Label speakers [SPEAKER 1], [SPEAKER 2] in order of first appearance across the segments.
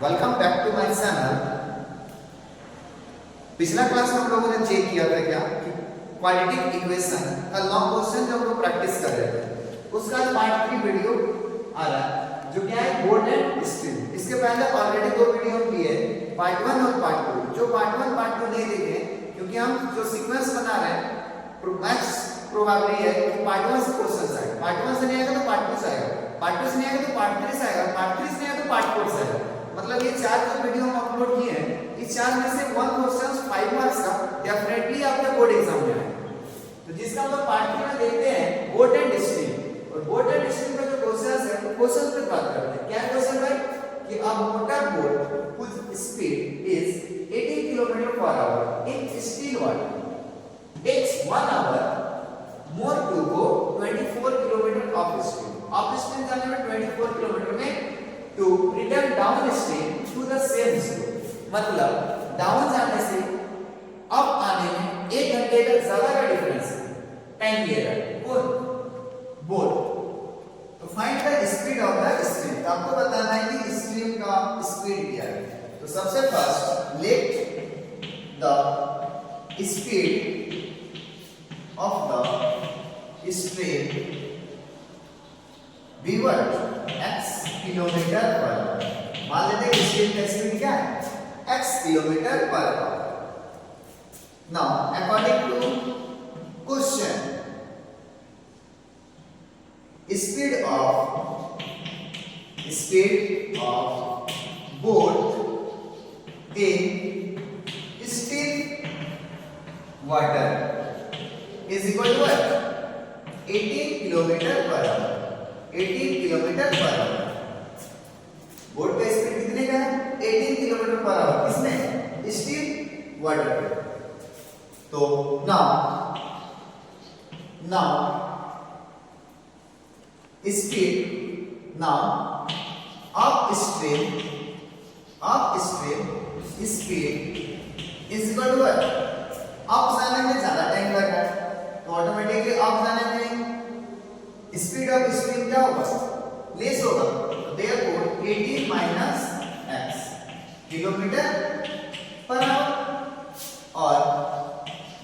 [SPEAKER 1] Welcome back to my channel. पिछला class में हम लोगों ने चेक किया था क्या कि क्वाड्रेटिक इक्वेशन का लॉन्ग क्वेश्चन जो हम लोग प्रैक्टिस कर रहे थे, उसका पार्ट 3 वीडियो आ रहा है जो क्या है बोर्ड एंड स्ट्रिंग। इसके पहले ऑलरेडी 2 वीडियो हम किए, पार्ट 1 और पार्ट 2। जो पार्ट 1 पार्ट 2 नहीं देखे क्योंकि हम जो सीक्वेंस बना रहे हैं मैक्स प्रोबेबिलिटी है कि पार्ट 1 से क्वेश्चन आएगा, पार्ट 1 से नहीं आएगा तो पार्ट 2 से आएगा, पार्ट 2 से नहीं आएगा तो पार्ट 3 से आएगा, पार्ट 3 से नहीं आएगा तो पार्ट 4 से आएगा। मतलब ये 4 जो वीडियो हम अपलोड किए हैं, इस 4 में से 1 क्वेश्चन 5 मार्क्स का डेफिनेटली आपके बोर्ड एग्जाम में आएगा। तो जिसका हम लोग पार्ट 3 में देखते हैं बोर्ड एंड स्ट्रिंग, और बोर्ड एंड स्ट्रिंग का जो क्वेश्चंस है वो क्वेश्चन पे बात करते हैं। क्या क्वेश्चन है कि a motor boat whose speed is 80 km/h in still water takes 1 hour more to go 24 km of speed। Of stream जाने में 24 km में to return down stream to the same slope। मतलब डाउन जाने से up आने में 1 घंटे का ज्यादा का डिफरेंस टाइम लिएगा कौन बोट। तो find the speed of the stream. तो आपको बताना है कि स्ट्रीम का स्पीड क्या है। तो सबसे first let the speed of the stream v1 x kilometre पर। मान लेते हैं स्ट्रीम का स्पीड क्या है x kilometre per hour. Now according to question speed of boat in still water is equal to what? 18 kilometre per our. 18 kilometre per our. Boat का speed कितने का है? 18 किलोमीटर पर आवर। किसमें? Still water पे। तो now speed now upstream speed is equal to what? Up जाने में ज्यादा टाइम लग रहा है तो ऑटोमेटिकली अप जाने में स्पीड ऑफ स्ट्रीम क्या होगा? लेस होगा। तो therefore 18 minus x kilometre per our. और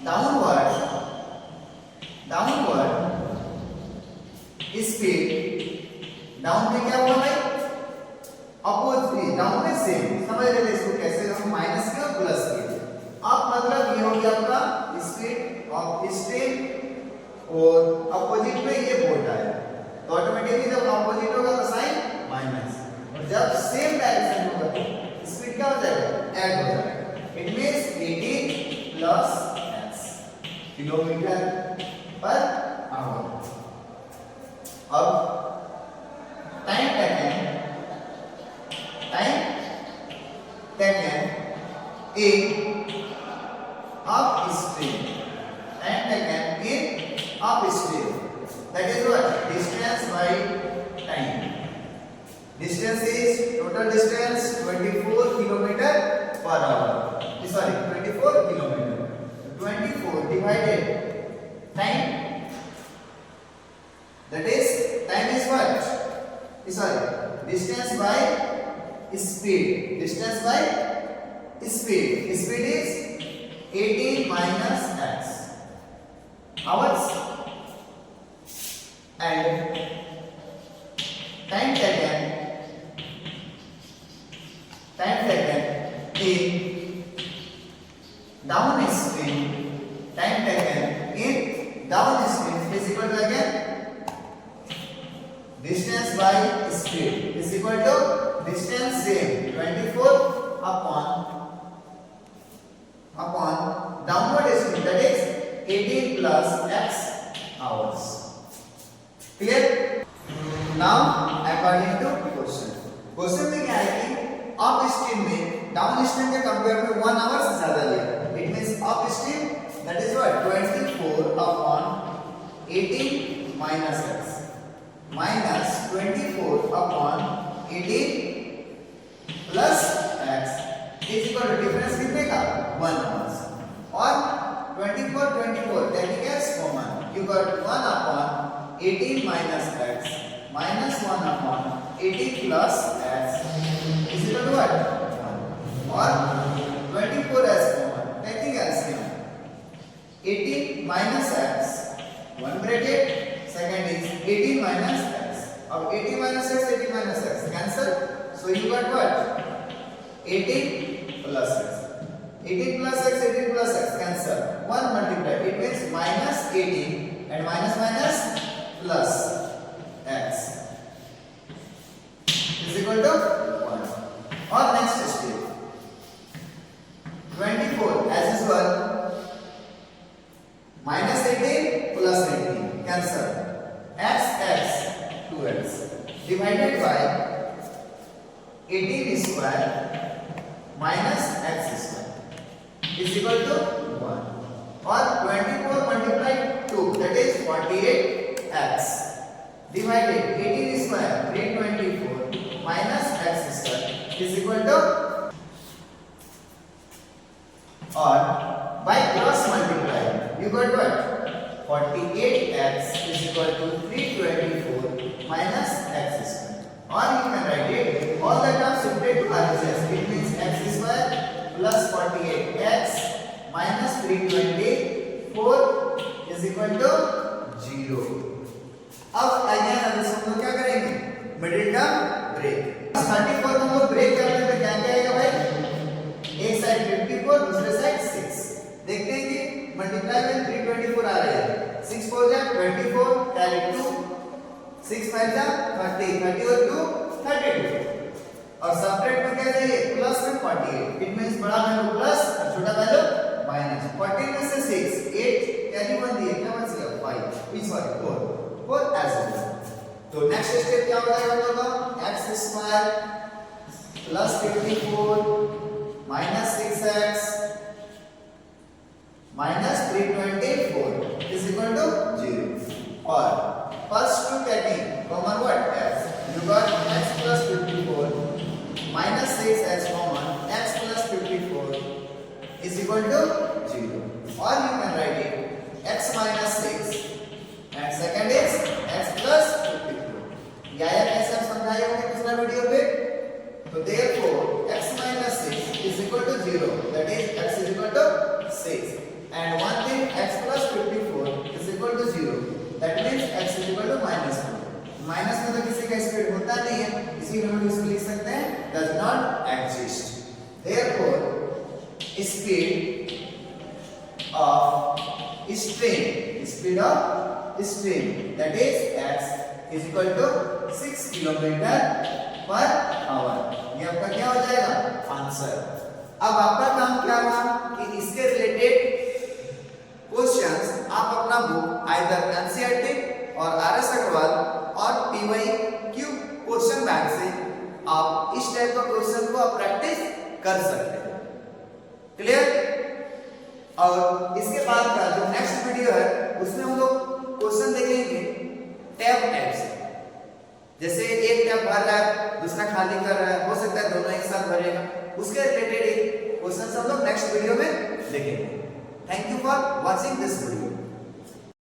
[SPEAKER 1] डाउनवर्ड स्पीड डाउन में क्या होगा भाई? अपोजिट। डाउन में सेम। समझ रहे थे इसको कैसे? हम माइनस के और प्लस के। अब मतलब ये हो गया आपका स्पीड ऑफ स्ट्रीम और अपोजिट में ये बोट आया तो ऑटोमेटिकली जब अपोजिट होगा तो साइन माइनस, और जब सेम डायरेक्शन होगा तो स्पीड क्या हो जाएगा? ऐड हो जाएगा। It means 18 plus x kilometre per our. अब time taken in upstream, that is what? Distance by time. Distance is total distance 24 kilometer per hour. Sorry, 24 kilometer. 24 divided time, that is time is what? Sorry, distance by speed. Distance by speed. Speed is 18 minus x hours, and time taken in downstream. Time taken in downstream is equal to again distance by speed is equal to distance same 24 upon downward speed, that is 18 plus x hours. Clear? Now according to question में क्या है कि up stream में down stream के compare में 1 our से ज्यादा लिया। It means up stream that is what? 24 upon 18 minus x minus 24 upon 18 plus x is equal to difference कितने का? 1 आवर्स। और 24 taking as common, you got 1 upon 18 minus x minus 1 upon 18 plus x is equal to what? 80 minus x, 80 minus x, cancel. So you got what? 18 plus x. 18 plus x, 18 plus x, cancel. 1 multiplied. It means minus 18 and minus minus plus x is equal to 1. Or next step. 24 as usual. Minus 18 plus 18, cancel. X, 2x. Divided by 18 square minus x square is equal to 1. Or 24 multiplied 2, that is 48x. Divided 18 square 324 minus x square is equal to, or by cross multiply you got what? 48x is equal to 324 minus x square. Or you can write it all the terms shifted to RHS. It means x square plus 48x minus 324 is equal to 0. अब again अब इसको हम लोग क्या करेंगे? Middle term break. 34 को हम लोग ब्रेक करने पे क्या क्या आएगा भाई? एक साइड 54, दूसरे साइड 6. देखते हैं कि मल्टीप्लाई में 324 आ रहा है. 6 4 जा 24, कैरी 2, 6 5 जा 30, 30 और 2 32. और सबट्रैक्ट में क्या चाहिए? प्लस में 48. इट मींस बड़ा वैल्यू प्लस और छोटा वैल्यू माइनस. 14 में से 6 8 कैरी 1 दिए, क्या बच गया? 5. Sorry 4 as well. तो नेक्स्ट स्टेप क्या हो जाएगा हम लोग का? x square plus 54 minus 6x minus 324 is equal to 0. Or first two taking common what? X. You got x plus 54 minus 6x common, x plus 54 is equal to 0. Or you can write it x minus 6 and second is x plus 54. या कैसे हम समझाए होंगे पिछला video पे. तो therefore x minus 6 is equal to 0, that is x is equal to 6, and one thing x plus 54 is equal to 0, that means x is equal to minus 4. Minus में तो किसी का स्पीड होता नहीं है, इसीलिए हम इसको लिख सकते हैं does not exist. Therefore speed of string that is x is equal to 6 kilometre per our. ये आपका क्या हो जाएगा? आंसर. अब आपका काम क्या हुआ कि इसके रिलेटेड क्वेश्चंस आप अपना बुक आइदर एनसीईआरटी और आरएस अग्रवाल और पीवाईक्यू क्वेश्चन बैंक से आप इस टाइप का क्वेश्चन को आप प्रैक्टिस कर सकते हैं. क्लियर? और इसके बाद का जो नेक्स्ट वीडियो है उसमें हम लोग क्वेश्चन देखेंगे टैब टाइप से. जैसे एक टैब भर रहा है, दूसरा खाली कर रहा है, हो सकता है दोनों एक साथ भरेगा. उसके रिलेटेड क्वेश्चन हम लोग नेक्स्ट वीडियो में देखेंगे. Thank you for watching this video.